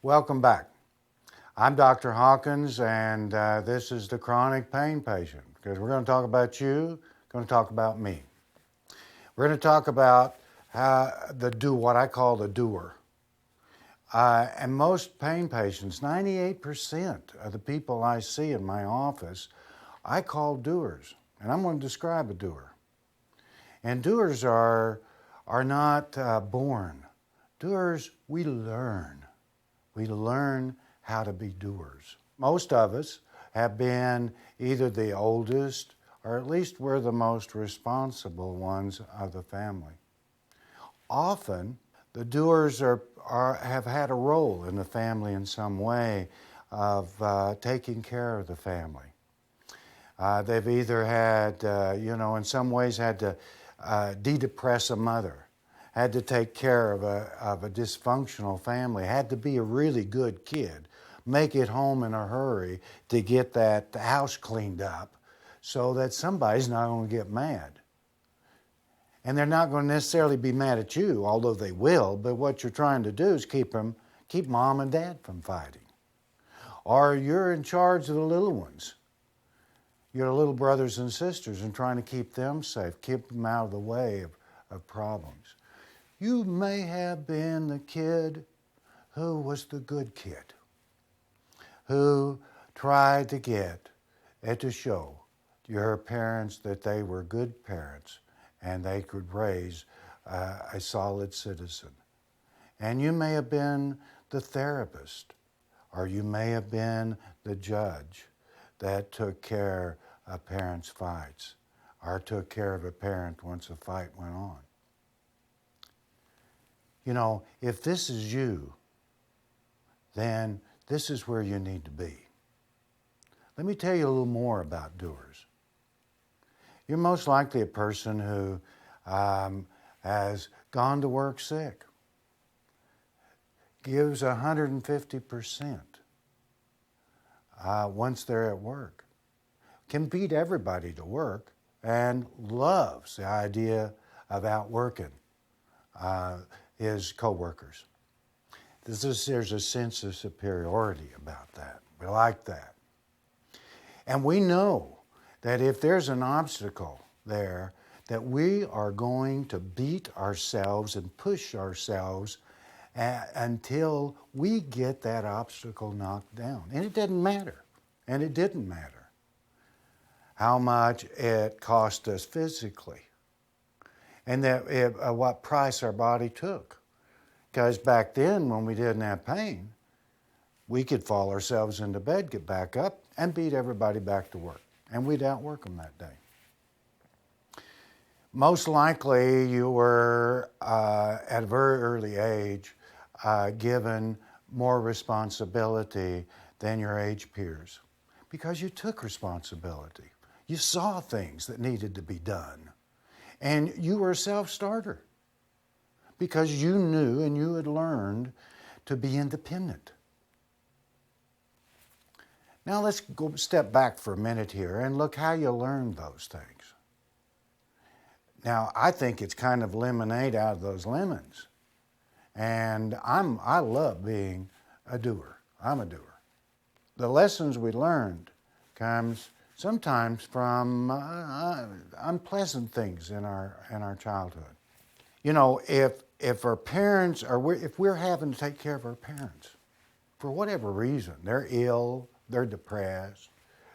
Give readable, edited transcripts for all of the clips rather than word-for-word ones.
Welcome back. I'm Dr. Hawkins, and this is the chronic pain patient because we're going to talk about you, going to talk about me. We're going to talk about what I call the doer. And most pain patients, 98% of the people I see in my office, I call doers. And I'm going to describe a doer. And doers are not born. Doers, we learn. We learn how to be doers. Most of us have been either the oldest or at least we're the most responsible ones of the family. Often, the doers have had a role in the family in some way of taking care of the family. They've either had, in some ways had to de-depress a mother, had to take care of a dysfunctional family, had to be a really good kid, make it home in a hurry to get that house cleaned up so that somebody's not going to get mad. And they're not going to necessarily be mad at you, although they will, but what you're trying to do is keep mom and dad from fighting. Or you're in charge of the little ones, your little brothers and sisters, and trying to keep them safe, keep them out of the way of problems. You may have been the kid who was the good kid, who tried to get and to show your parents that they were good parents and they could raise a solid citizen. And you may have been the therapist, or you may have been the judge that took care of parents' fights, or took care of a parent once a fight went on. You know, if this is you, then this is where you need to be. Let me tell you a little more about doers. You're most likely a person who has gone to work sick, gives 150% once they're at work, can beat everybody to work, and loves the idea of outworking his coworkers. There's a sense of superiority about that. We like that. And we know that if there's an obstacle there, that we are going to beat ourselves and push ourselves until we get that obstacle knocked down. And it doesn't matter, and it didn't matter how much it cost us physically and what price our body took. Because back then, when we didn't have pain, we could fall ourselves into bed, get back up, and beat everybody back to work. And we'd outwork them that day. Most likely, you were, at a very early age, given more responsibility than your age peers because you took responsibility. You saw things that needed to be done. And you were a self-starter because you knew and you had learned to be independent. Now let's go step back for a minute here and look how you learned those things. Now, I think it's kind of lemonade out of those lemons. And I love being a doer. I'm a doer. The lessons we learned comes sometimes from unpleasant things in our childhood. You know, if our parents if we're having to take care of our parents for whatever reason, they're ill, they're depressed,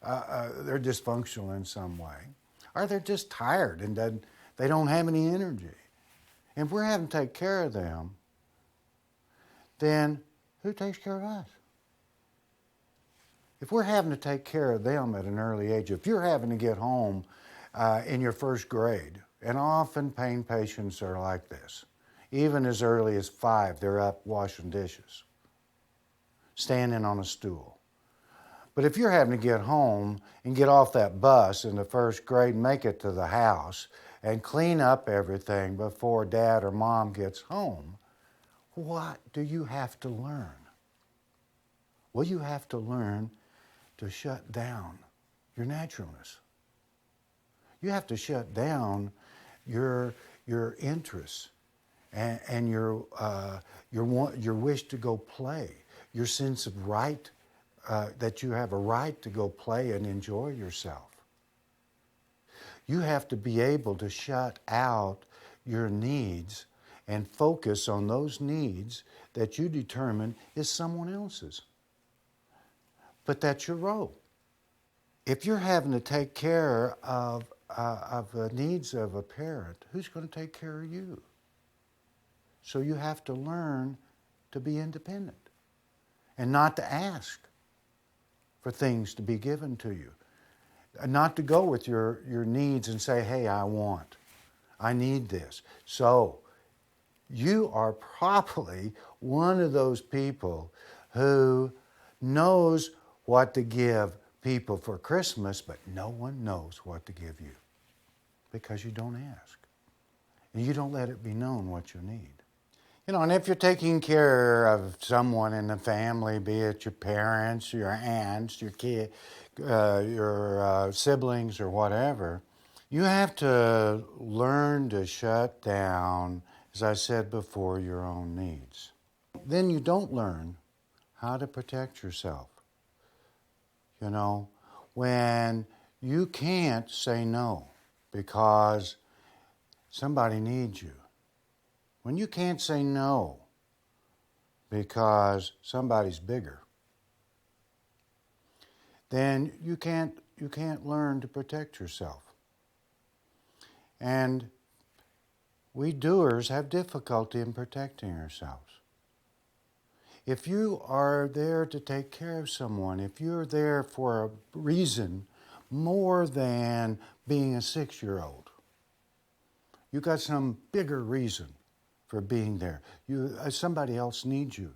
they're dysfunctional in some way, or they're just tired and they don't have any energy. If we're having to take care of them, then who takes care of us? If we're having to take care of them at an early age, if you're having to get home in your first grade, and often pain patients are like this, even as early as 5, they're up washing dishes, standing on a stool. But if you're having to get home and get off that bus in the first grade, make it to the house, and clean up everything before dad or mom gets home, what do you have to learn? Well, you have to learn to shut down your naturalness. You have to shut down your interests and your wish to go play, your sense of right, that you have a right to go play and enjoy yourself. You have to be able to shut out your needs and focus on those needs that you determine is someone else's. But that's your role. If you're having to take care of the needs of a parent, who's going to take care of you? So you have to learn to be independent and not to ask for things to be given to you. And not to go with your needs and say, hey, I need this. So you are probably one of those people who knows what to give people for Christmas, but no one knows what to give you because you don't ask. And you don't let it be known what you need. You know, and if you're taking care of someone in the family, be it your parents, your aunts, your kid, your siblings or whatever, you have to learn to shut down, as I said before, your own needs. Then you don't learn how to protect yourself. You know, when you can't say no because somebody needs you. When you can't say no because somebody's bigger, then you can't learn to protect yourself. And we doers have difficulty in protecting ourselves. If you are there to take care of someone, if you're there for a reason more than being a 6-year-old, you got some bigger reason for being there. Somebody else needs you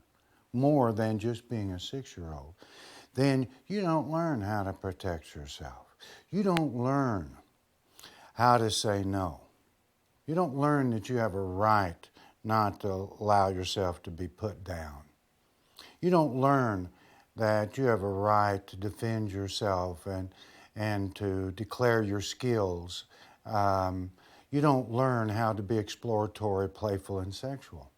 more than just being a 6-year-old. Then you don't learn how to protect yourself. You don't learn how to say no. You don't learn that you have a right not to allow yourself to be put down. You don't learn that you have a right to defend yourself and to declare your skills. You don't learn how to be exploratory, playful, and sexual.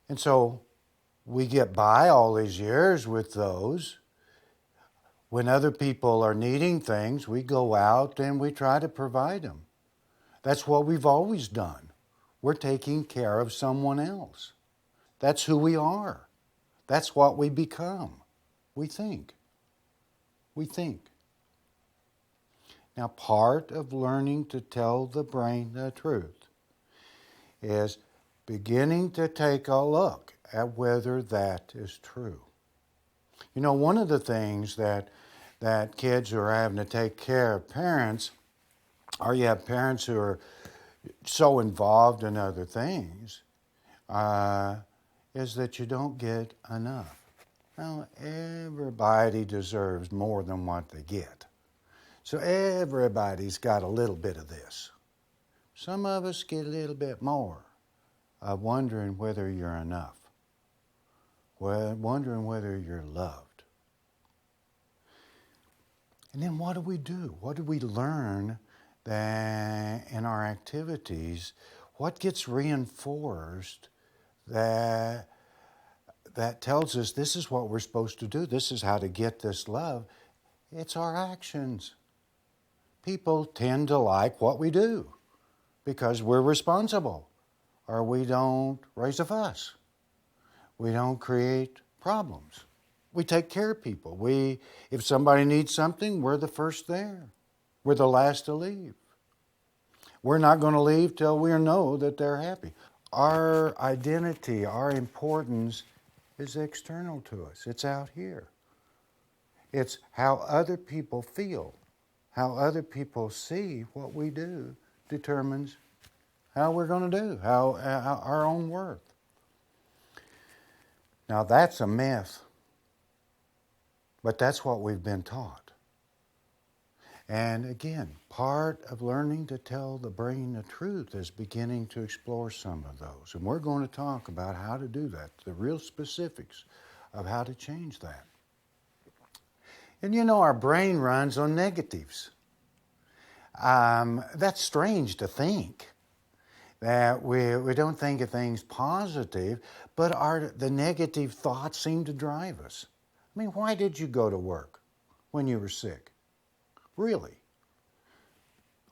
And so we get by all these years with those. When other people are needing things, we go out and we try to provide them. That's what we've always done. We're taking care of someone else. That's who we are. That's what we become. We think. Now, part of learning to tell the brain the truth is beginning to take a look at whether that is true. You know, one of the things that kids who are having to take care of parents, or you have parents who are so involved in other things, is that you don't get enough. Now, everybody deserves more than what they get. So everybody's got a little bit of this. Some of us get a little bit more of wondering whether you're enough, wondering whether you're loved. And then what do we do? What do we learn that in our activities? What gets reinforced that tells us this is what we're supposed to do, this is how to get this love? It's our actions. People tend to like what we do because we're responsible, or we don't raise a fuss. We don't create problems. We take care of people. If somebody needs something, we're the first there. We're the last to leave. We're not going to leave till we know that they're happy. Our identity, our importance is external to us. It's out here. It's how other people feel. How other people see what we do determines how we're going to do, how our own worth. Now that's a myth, but that's what we've been taught. And again, part of learning to tell the brain the truth is beginning to explore some of those. And we're going to talk about how to do that, the real specifics of how to change that. And you know, our brain runs on negatives. That's strange to think that we don't think of things positive, but the negative thoughts seem to drive us. I mean, why did you go to work when you were sick? Really?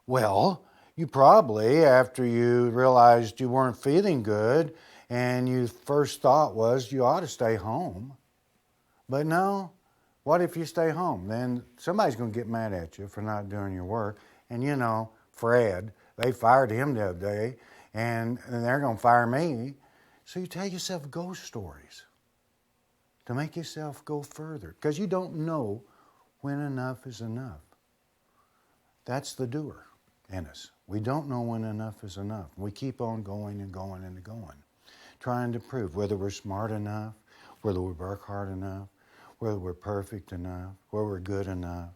Well, you probably, after you realized you weren't feeling good, and your first thought was you ought to stay home. But no, what if you stay home? Then somebody's going to get mad at you for not doing your work. And you know, Fred, they fired him the other day, and they're going to fire me. So you tell yourself ghost stories to make yourself go further, because you don't know when enough is enough. That's the doer in us. We don't know when enough is enough. We keep on going and going and going, trying to prove whether we're smart enough, whether we work hard enough, whether we're perfect enough, whether we're good enough,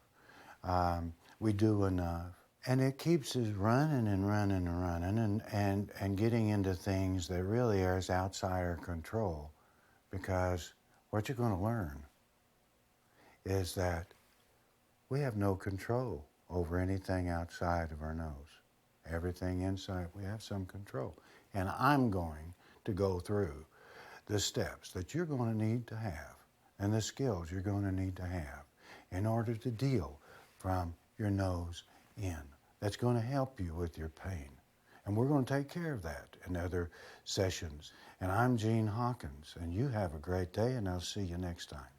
we do enough. And it keeps us running and running and running and getting into things that really are outside our control, because what you're going to learn is that we have no control over anything outside of our nose. Everything inside, we have some control. And I'm going to go through the steps that you're going to need to have and the skills you're going to need to have in order to deal from your nose in. That's going to help you with your pain. And we're going to take care of that in other sessions. And I'm Gene Hawkins, and you have a great day, and I'll see you next time.